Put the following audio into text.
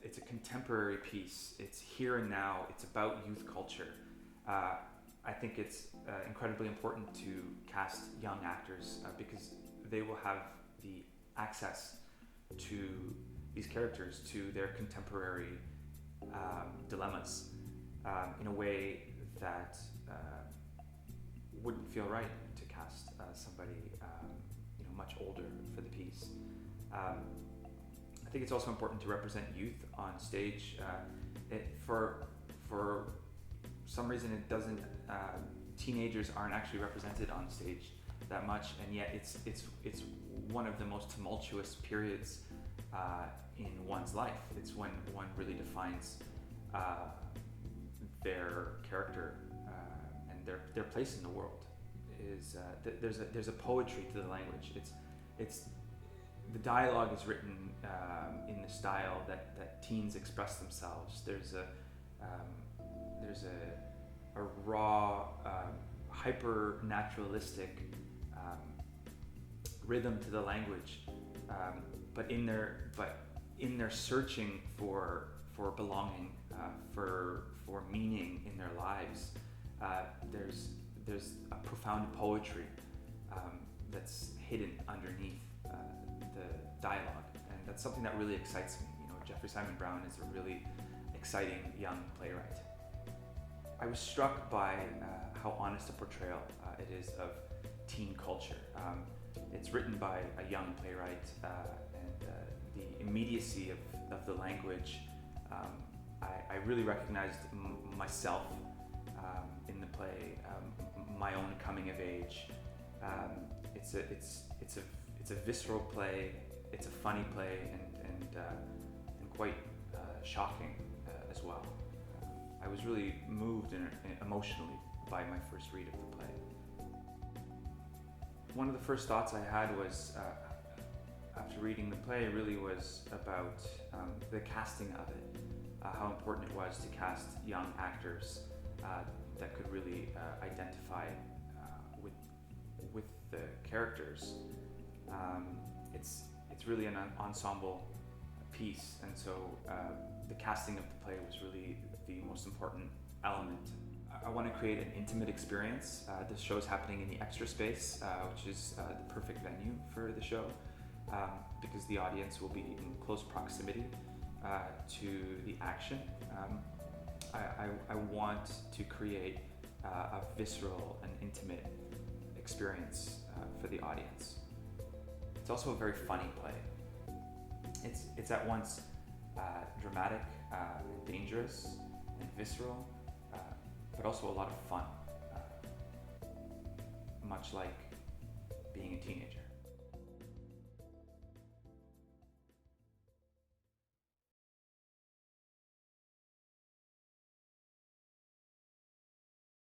it's a contemporary piece. It's here and now. It's about youth culture. I think it's incredibly important to cast young actors because they will have the access to these characters, to their contemporary dilemmas in a way that wouldn't feel right to cast somebody much older for the piece. I think it's also important to represent youth on stage. For some reason, it doesn't. Teenagers aren't actually represented on stage that much, and yet it's one of the most tumultuous periods in one's life. It's when one really defines their character and their place in the world. There's a poetry to the language. It's the dialogue is written in the style that teens express themselves. There's a raw, hyper naturalistic rhythm to the language, but in their searching for belonging, for meaning in their lives, there's a profound poetry that's hidden underneath the dialogue, and that's something that really excites me. Geoffrey Simon Brown is a really exciting young playwright. I was struck by how honest a portrayal it is of teen culture. It's written by a young playwright, and the immediacy of the language, I really recognized myself in the play, my own coming of age. It's a visceral play. It's a funny play, and quite shocking as well. I was really moved emotionally by my first read of the play. One of the first thoughts I had was, after reading the play, really was about the casting of it, how important it was to cast young actors that could really identify with the characters. It's really an ensemble piece, and so the casting of the play was really the most important element. I want to create an intimate experience. This show is happening in the Extraspace, which is the perfect venue for the show, because the audience will be in close proximity to the action. I want to create a visceral and intimate experience for the audience. It's also a very funny play. It's at once dramatic, dangerous, and visceral, but also a lot of fun, much like being a teenager.